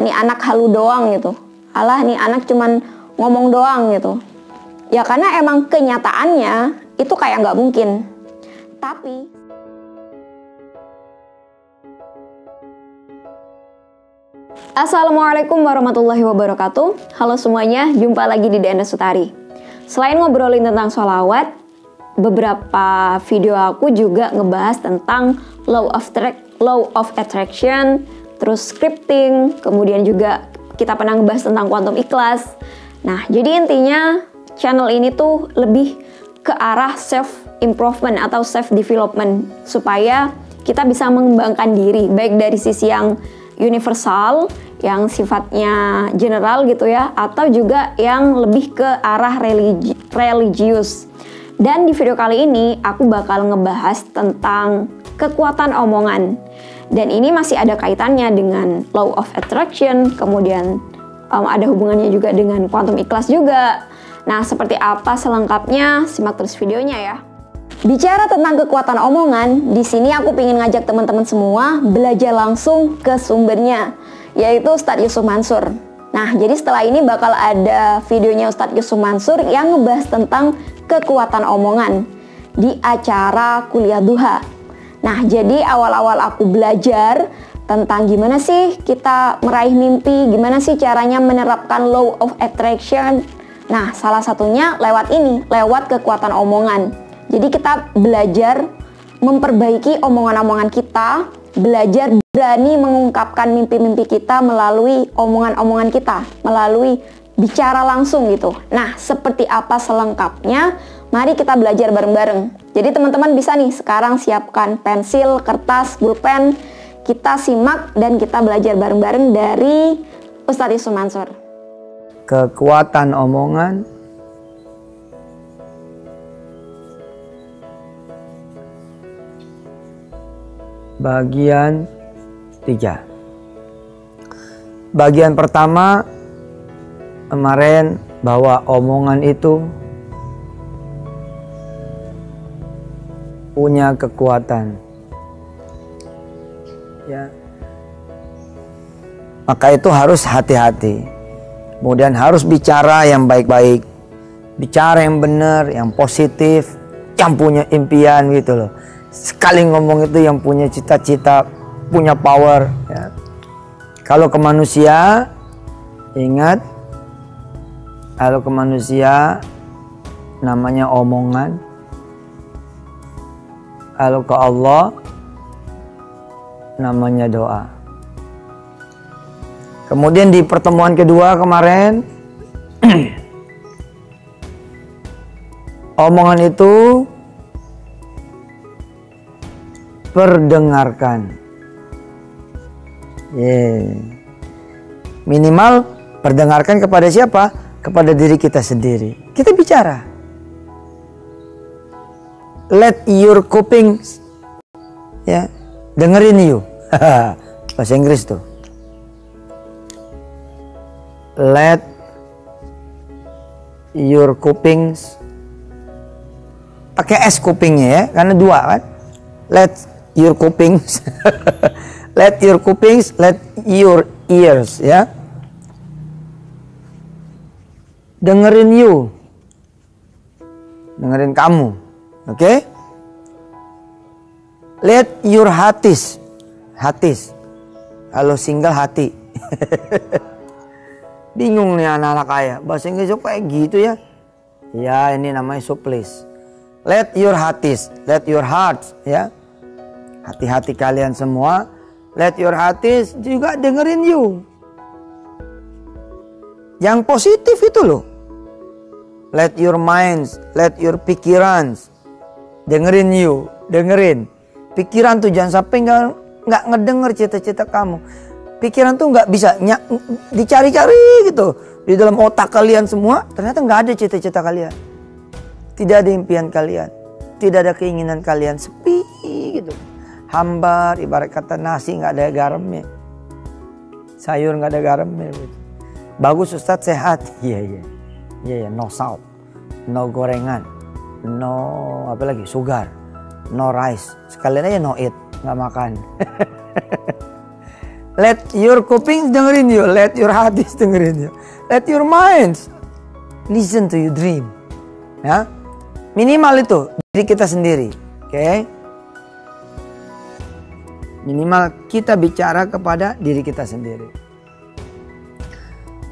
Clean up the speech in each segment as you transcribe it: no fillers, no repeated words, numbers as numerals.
nih anak halu doang gitu. Alah nih anak cuman ngomong doang gitu. Ya karena emang kenyataannya itu kayak nggak mungkin. Tapi Assalamualaikum warahmatullahi wabarakatuh. Halo semuanya, jumpa lagi di Dana Sutari. Selain ngobrolin tentang sholawat, beberapa video aku juga ngebahas tentang law of attraction, terus scripting, kemudian juga kita pernah ngebahas tentang quantum ikhlas. Nah, jadi intinya channel ini tuh lebih ke arah self improvement atau self development supaya kita bisa mengembangkan diri, baik dari sisi yang universal, yang sifatnya general gitu ya, atau juga yang lebih ke arah religius. Dan di video kali ini aku bakal ngebahas tentang kekuatan omongan. Dan ini masih ada kaitannya dengan law of attraction, kemudian ada hubungannya juga dengan quantum ikhlas juga. Nah, seperti apa selengkapnya? Simak terus videonya ya. Bicara tentang kekuatan omongan, di sini aku pengen ngajak teman-teman semua belajar langsung ke sumbernya, yaitu Ustadz Yusuf Mansur. Nah, jadi setelah ini bakal ada videonya Ustadz Yusuf Mansur yang ngebahas tentang kekuatan omongan di acara Kuliah Duha. Nah, jadi awal-awal aku belajar tentang gimana sih kita meraih mimpi, gimana sih caranya menerapkan law of attraction. Nah, salah satunya lewat ini, lewat kekuatan omongan. Jadi kita belajar memperbaiki omongan-omongan kita, belajar berani mengungkapkan mimpi-mimpi kita melalui omongan-omongan kita, melalui bicara langsung gitu. Nah, seperti apa selengkapnya? Mari kita belajar bareng-bareng. Jadi teman-teman bisa nih sekarang siapkan pensil, kertas, pulpen. Kita simak dan kita belajar bareng-bareng dari Ustadz Yusuf Mansur. Kekuatan omongan bagian 3. Bagian pertama kemarin bahwa omongan itu punya kekuatan. Ya. Maka itu harus hati-hati. Kemudian harus bicara yang baik-baik. Bicara yang benar, yang positif, yang punya impian gitu loh. Sekali ngomong itu yang punya cita-cita, punya power ya. Kalau ke manusia, ingat, kalau ke manusia namanya omongan. Kalau ke Allah namanya doa. Kemudian di pertemuan kedua kemarin omongan itu perdengarkan. Minimal perdengarkan kepada siapa? Kepada diri kita sendiri. Kita bicara. Let your coping, ya, dengerin you. Bahasa Inggris tuh. Let your coping, pakai S kupingnya ya, karena dua kan. Let your copings, let your copings, let your ears, ya. Dengerin you, dengerin kamu, oke? Let your hatis, kalau single hati. Bingung nih anak-anak kaya, bahasa Inggris kayak gitu ya. Ya ini namanya suplis. Let your hatis, let your hearts, ya. Hati-hati kalian semua. Let your hatis juga dengerin you. Yang positif itu loh. Let your minds, let your pikiran, dengerin you, dengerin. Pikiran tuh jangan sampai nggak ngedenger cita-cita kamu. Pikiran tuh nggak bisa dicari-cari gitu di dalam otak kalian semua. Ternyata nggak ada cita-cita kalian, tidak ada impian kalian, tidak ada keinginan kalian, sepi gitu. Hambar, ibarat kata nasi nggak ada garamnya, sayur nggak ada garamnya. Bagus Ustadz, sehat, iya, no salt, no gorengan, no apa lagi, sugar, no rice, sekalian aja no eat, nggak makan. Let your kuping dengerin you, let your hadis dengerin you, let your minds listen to your dream. Ya, minimal itu diri kita sendiri, oke? Minimal kita bicara kepada diri kita sendiri.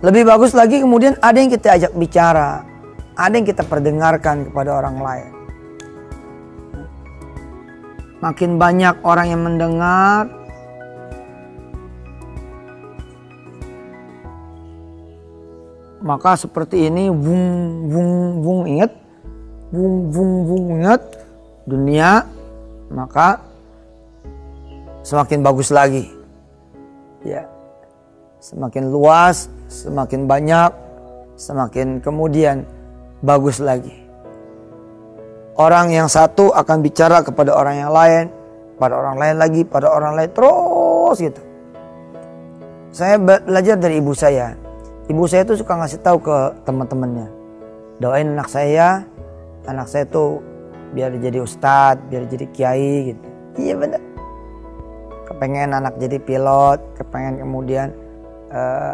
Lebih bagus lagi kemudian ada yang kita ajak bicara, ada yang kita perdengarkan kepada orang lain. Makin banyak orang yang mendengar, maka seperti ini, ingat, ingat dunia, maka semakin bagus lagi, ya, semakin luas, semakin banyak, semakin kemudian bagus lagi. Orang yang satu akan bicara kepada orang yang lain, pada orang lain lagi, pada orang lain, terus gitu. Saya belajar dari ibu saya. Ibu saya tuh suka ngasih tahu ke teman-temannya, doain anak saya tuh biar jadi ustadz, biar jadi kiai gitu. Iya benar. Kepengen anak jadi pilot, kepengen kemudian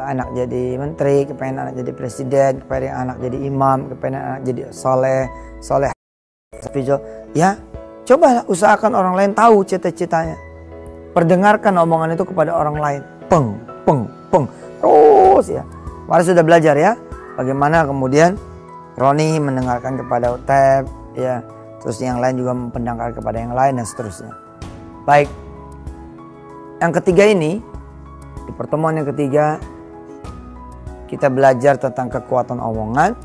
anak jadi menteri, kepengen anak jadi presiden, kepengen anak jadi imam, kepengen anak jadi soleh. Ya, coba usahakan orang lain tahu cita-citanya. Perdengarkan omongan itu kepada orang lain. Peng. Terus ya. Mari sudah belajar ya, bagaimana kemudian Roni mendengarkan kepada Utep, ya, terus yang lain juga mendengar kepada yang lain dan seterusnya. Baik, yang ketiga ini, di pertemuan yang ketiga kita belajar tentang kekuatan omongan.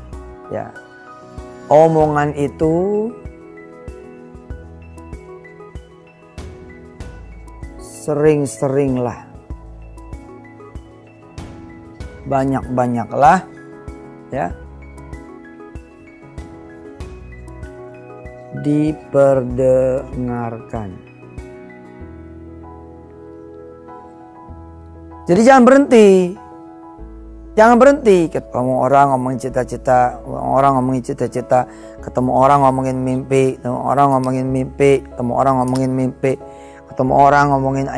Ya, omongan itu sering-seringlah, banyak-banyaklah, ya, diperdengarkan. Jadi jangan berhenti. Ketemu orang ngomongin cita-cita, ketemu orang ngomongin mimpi, ketemu orang ngomongin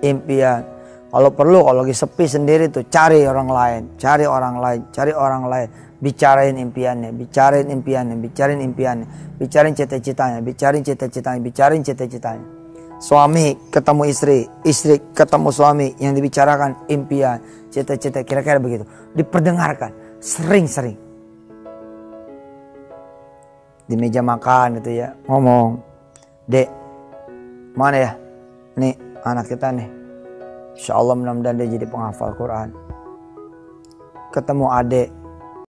impian. Kalau perlu, kalau lagi sepi sendiri tuh cari orang lain. Bicarain impiannya, bicarain cita-citanya. Suami ketemu istri ketemu suami, yang dibicarakan impian, cita-cita, kira-kira begitu. Diperdengarkan, sering-sering. Di meja makan itu ya, ngomong, "Dek, mana ya? Nih anak kita nih. Insya Allah mudah-mudahan dia jadi penghafal Quran." Ketemu adik,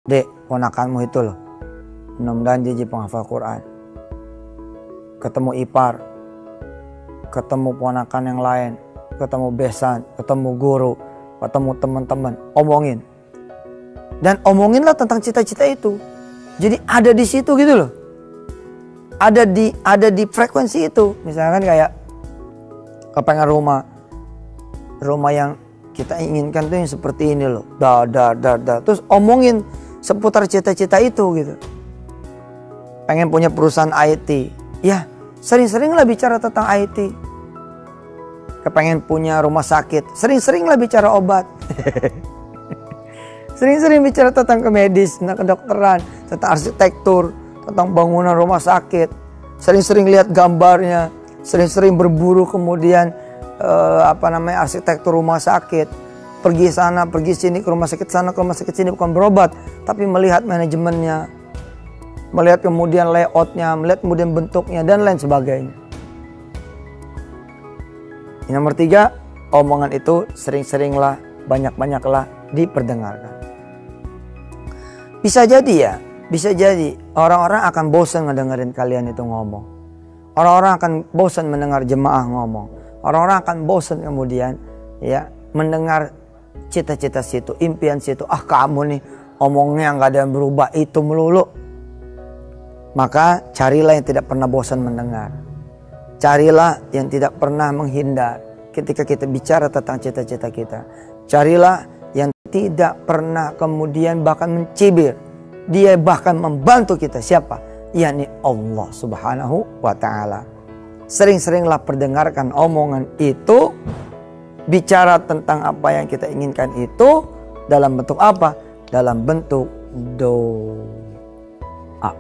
"Dek, ponakanmu itu loh, mudah-mudahan dia jadi penghafal Quran." Ketemu ipar, ketemu ponakan yang lain, ketemu besan, ketemu guru, ketemu teman-teman, omongin. Dan omonginlah tentang cita-cita itu. Jadi ada di situ gitu loh. Ada di frekuensi itu. Misalkan kayak kepengen rumah yang kita inginkan tuh yang seperti ini loh. Terus omongin seputar cita-cita itu gitu. Pengen punya perusahaan IT. Ya, sering-seringlah bicara tentang IT. Kepengen punya rumah sakit. Sering-seringlah bicara obat. Sering-sering bicara tentang medis, tentang kedokteran, tentang arsitektur, tentang bangunan rumah sakit. Sering-sering lihat gambarnya. Sering-sering berburu kemudian arsitektur rumah sakit, pergi sana, pergi sini, ke rumah sakit sana, ke rumah sakit sini, bukan berobat, tapi melihat manajemennya, melihat kemudian layoutnya, melihat kemudian bentuknya dan lain sebagainya. Yang nomor 3, omongan itu sering-seringlah, banyak-banyaklah diperdengarkan. Bisa jadi orang-orang akan bosan ngedengerin kalian itu ngomong. Orang-orang akan bosan mendengar jemaah ngomong. Orang-orang akan bosan kemudian ya mendengar cita-cita situ, impian situ. Ah, kamu nih omongnya nggak ada yang berubah, itu melulu. Maka carilah yang tidak pernah bosan mendengar. Carilah yang tidak pernah menghindar ketika kita bicara tentang cita-cita kita. Carilah yang tidak pernah kemudian bahkan mencibir. Dia bahkan membantu kita. Siapa? Yakni Allah Subhanahu wa ta'ala. sering-seringlah perdengarkan omongan itu, bicara tentang apa yang kita inginkan itu dalam bentuk apa? Dalam bentuk doa.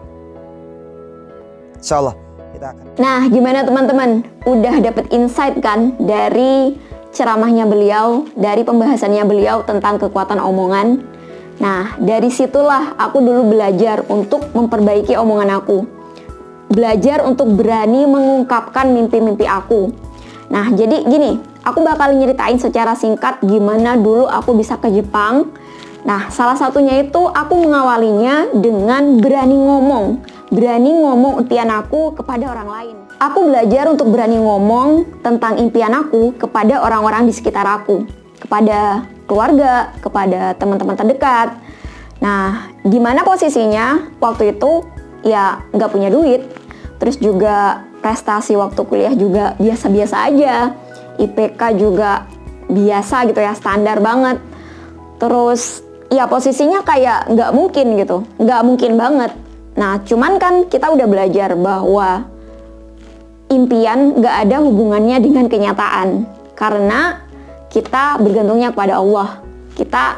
Insya Allah kita akan. Nah, gimana teman-teman? Udah dapet insight kan dari ceramahnya beliau, dari pembahasannya beliau tentang kekuatan omongan? Nah, dari situlah aku dulu belajar untuk memperbaiki omongan aku. Belajar untuk berani mengungkapkan mimpi-mimpi aku. Nah, jadi gini, aku bakal nyeritain secara singkat gimana dulu aku bisa ke Jepang. Nah, salah satunya itu aku mengawalinya dengan berani ngomong impian aku kepada orang lain. Aku belajar untuk berani ngomong tentang impian aku kepada orang-orang di sekitar aku, kepada keluarga, kepada teman-teman terdekat. Nah, gimana posisinya waktu itu? Ya nggak punya duit, terus juga prestasi waktu kuliah juga biasa-biasa aja, IPK juga biasa gitu ya, standar banget. Terus ya posisinya kayak nggak mungkin gitu, nggak mungkin banget. Nah, cuman kan kita udah belajar bahwa impian nggak ada hubungannya dengan kenyataan, karena kita bergantungnya kepada Allah. Kita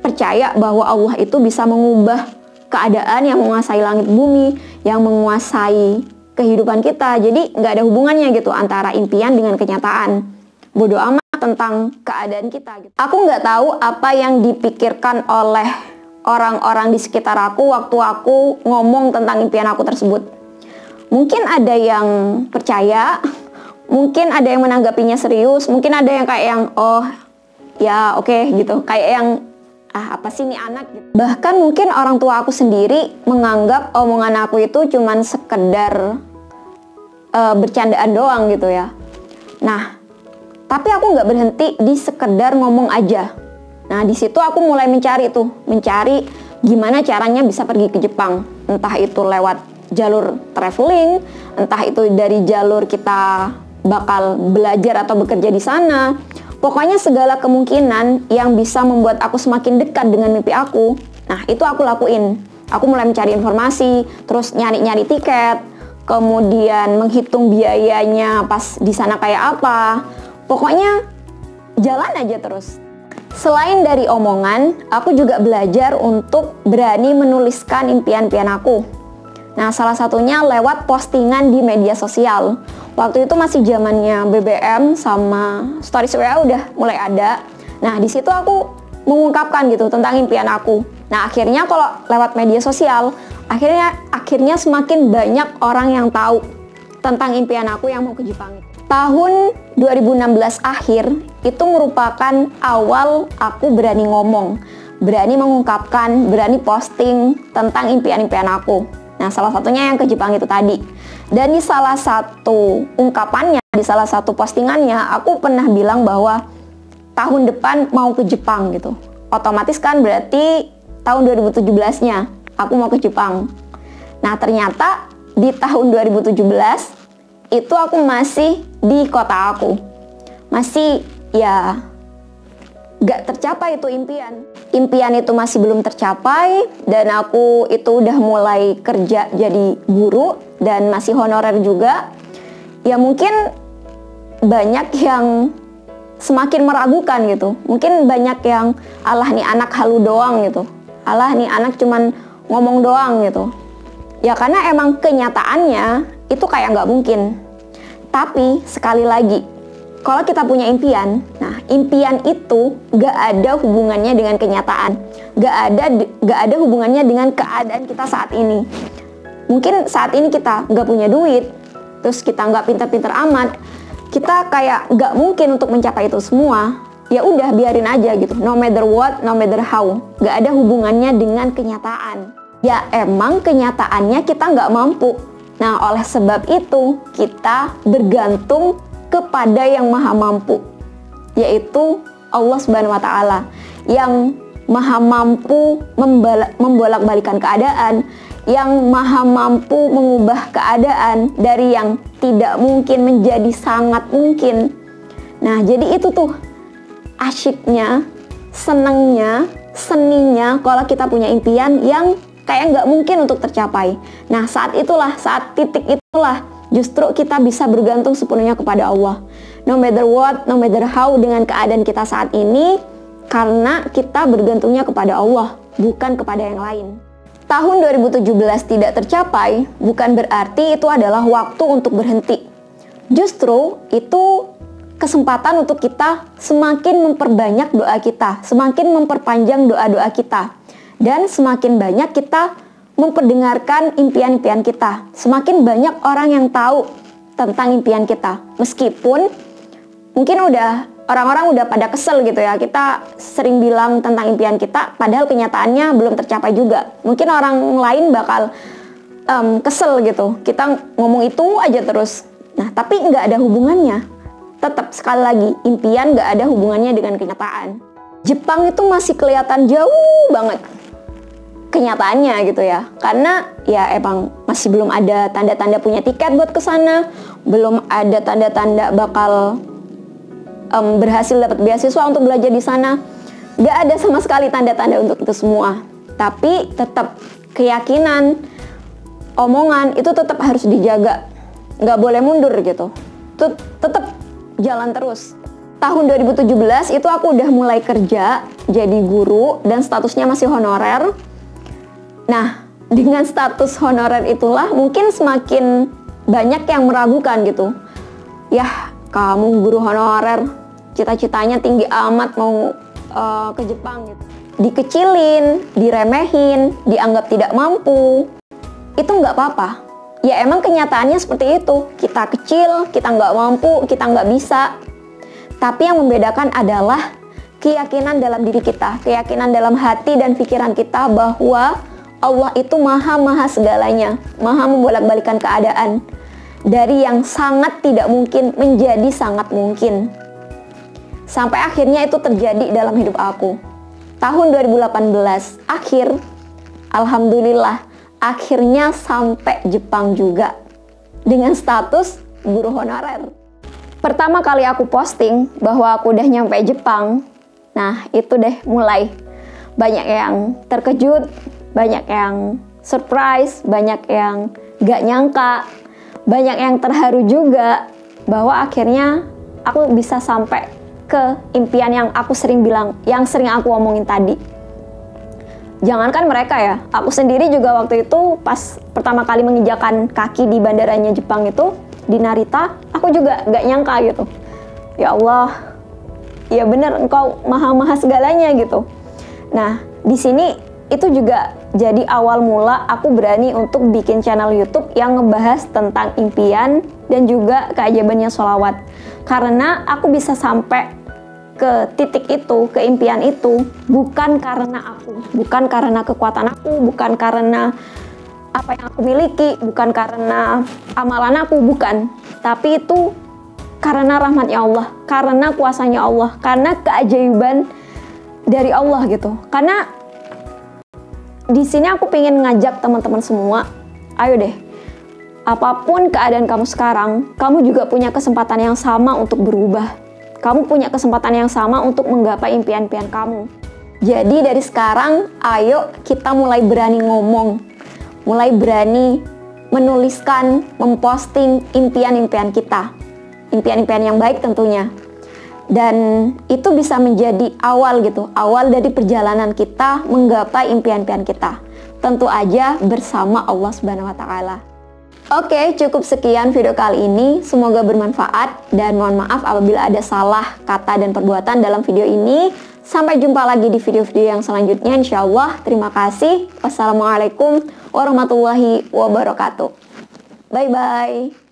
percaya bahwa Allah itu bisa mengubah keadaan, yang menguasai langit bumi, yang menguasai kehidupan kita. Jadi nggak ada hubungannya gitu antara impian dengan kenyataan. Bodoh amat tentang keadaan kita gitu. Aku nggak tahu apa yang dipikirkan oleh orang-orang di sekitar aku waktu aku ngomong tentang impian aku tersebut. Mungkin ada yang percaya, mungkin ada yang menanggapinya serius, mungkin ada yang kayak yang oh ya oke gitu, kayak yang apa sih nih anak gitu. Bahkan mungkin orang tua aku sendiri menganggap omongan aku itu cuman sekedar bercandaan doang gitu ya. Nah, tapi aku nggak berhenti di sekedar ngomong aja. Nah, di situ aku mulai mencari gimana caranya bisa pergi ke Jepang. Entah itu lewat jalur traveling, entah itu dari jalur kita bakal belajar atau bekerja di sana. Pokoknya segala kemungkinan yang bisa membuat aku semakin dekat dengan mimpi aku. Nah, itu aku lakuin. Aku mulai mencari informasi, terus nyari-nyari tiket, kemudian menghitung biayanya pas di sana kayak apa. Pokoknya jalan aja terus. Selain dari omongan, aku juga belajar untuk berani menuliskan impian-impian aku. Nah, salah satunya lewat postingan di media sosial. Waktu itu masih zamannya BBM sama stories WA udah mulai ada. Nah, di situ aku mengungkapkan gitu tentang impian aku. Nah, akhirnya kalau lewat media sosial, akhirnya semakin banyak orang yang tahu tentang impian aku yang mau ke Jepang. Tahun 2016 akhir itu merupakan awal aku berani ngomong, berani mengungkapkan, berani posting tentang impian-impian aku. Nah, salah satunya yang ke Jepang itu tadi. Dan di salah satu ungkapannya, di salah satu postingannya, aku pernah bilang bahwa tahun depan mau ke Jepang gitu. Otomatis kan berarti tahun 2017-nya aku mau ke Jepang. Nah, ternyata di tahun 2017 itu aku masih di kota aku. Masih ya gak tercapai itu impian. Impian itu masih belum tercapai, dan aku itu udah mulai kerja jadi guru dan masih honorer juga. Ya mungkin banyak yang semakin meragukan gitu. Mungkin banyak yang alah nih anak halu doang gitu. Alah nih anak cuman ngomong doang gitu. Ya karena emang kenyataannya itu kayak nggak mungkin. Tapi sekali lagi, kalau kita punya impian, nah impian itu gak ada hubungannya dengan kenyataan, gak ada hubungannya dengan keadaan kita saat ini. Mungkin saat ini kita gak punya duit, terus kita gak pintar-pintar amat, kita kayak gak mungkin untuk mencapai itu semua. Ya udah biarin aja gitu, no matter what, no matter how, gak ada hubungannya dengan kenyataan. Ya emang kenyataannya kita gak mampu. Nah, oleh sebab itu kita bergantung kepada yang maha mampu, yaitu Allah Subhanahu wa Ta'ala, yang maha mampu membolak-balikan keadaan, yang maha mampu mengubah keadaan dari yang tidak mungkin menjadi sangat mungkin. Nah, jadi itu tuh asyiknya, senangnya, seninya kalau kita punya impian yang kayak nggak mungkin untuk tercapai. Nah, saat titik itulah Justru kita bisa bergantung sepenuhnya kepada Allah. No matter what, no matter how, dengan keadaan kita saat ini, karena kita bergantungnya kepada Allah, bukan kepada yang lain. Tahun 2017 tidak tercapai, bukan berarti itu adalah waktu untuk berhenti. Justru itu kesempatan untuk kita semakin memperbanyak doa kita, semakin memperpanjang doa-doa kita, dan semakin banyak kita memperdengarkan impian-impian kita. Semakin banyak orang yang tahu tentang impian kita. Meskipun mungkin orang-orang udah pada kesel gitu ya, kita sering bilang tentang impian kita, padahal kenyataannya belum tercapai juga. Mungkin orang lain bakal kesel gitu, kita ngomong itu aja terus. Nah, tapi nggak ada hubungannya. Tetap sekali lagi, impian nggak ada hubungannya dengan kenyataan. Jepang itu masih kelihatan jauh banget kenyataannya gitu ya, karena ya emang masih belum ada tanda-tanda punya tiket buat ke sana, belum ada tanda-tanda bakal berhasil dapat beasiswa untuk belajar di sana. Gak ada sama sekali tanda-tanda untuk itu semua. Tapi tetap keyakinan, omongan itu tetap harus dijaga, nggak boleh mundur gitu. Tetap jalan terus. Tahun 2017 itu aku udah mulai kerja jadi guru dan statusnya masih honorer. Nah, dengan status honorer itulah mungkin semakin banyak yang meragukan gitu. Yah, kamu guru honorer, cita-citanya tinggi amat mau ke Jepang gitu. Dikecilin, diremehin, dianggap tidak mampu. Itu nggak apa-apa. Ya emang kenyataannya seperti itu. Kita kecil, kita nggak mampu, kita nggak bisa. Tapi yang membedakan adalah keyakinan dalam diri kita, keyakinan dalam hati dan pikiran kita bahwa Allah itu maha segalanya, maha membolak-balikan keadaan. Dari yang sangat tidak mungkin menjadi sangat mungkin. Sampai akhirnya itu terjadi dalam hidup aku. Tahun 2018, alhamdulillah, akhirnya sampai Jepang juga. Dengan status guru honorer. Pertama kali aku posting bahwa aku udah nyampe Jepang, nah itu deh mulai. Banyak yang terkejut, banyak yang surprise, banyak yang gak nyangka, banyak yang terharu juga bahwa akhirnya aku bisa sampai ke impian yang aku sering bilang, yang sering aku omongin tadi. Jangankan mereka ya, aku sendiri juga waktu itu pas pertama kali menginjakan kaki di bandaranya Jepang itu, di Narita, aku juga gak nyangka gitu. Ya Allah, ya bener engkau maha segalanya gitu. Nah, di sini itu juga jadi awal mula aku berani untuk bikin channel YouTube yang ngebahas tentang impian dan juga keajaibannya sholawat. Karena aku bisa sampai ke titik itu, ke impian itu, bukan karena aku, bukan karena kekuatan aku, bukan karena apa yang aku miliki, bukan karena amalan aku, bukan. Tapi itu karena rahmatnya Allah, karena kuasanya Allah, karena keajaiban dari Allah gitu. Karena di sini aku pengen ngajak teman-teman semua, ayo deh, apapun keadaan kamu sekarang, kamu juga punya kesempatan yang sama untuk berubah. Kamu punya kesempatan yang sama untuk menggapai impian-impian kamu. Jadi dari sekarang, ayo kita mulai berani ngomong, mulai berani menuliskan, memposting impian-impian kita. Impian-impian yang baik tentunya. Dan itu bisa menjadi awal gitu, awal dari perjalanan kita menggapai impian-impian kita. Tentu aja bersama Allah Subhanahu wa Ta'ala. Oke, cukup sekian video kali ini. Semoga bermanfaat dan mohon maaf apabila ada salah kata dan perbuatan dalam video ini. Sampai jumpa lagi di video-video yang selanjutnya insya Allah. Terima kasih. Wassalamualaikum warahmatullahi wabarakatuh. Bye-bye.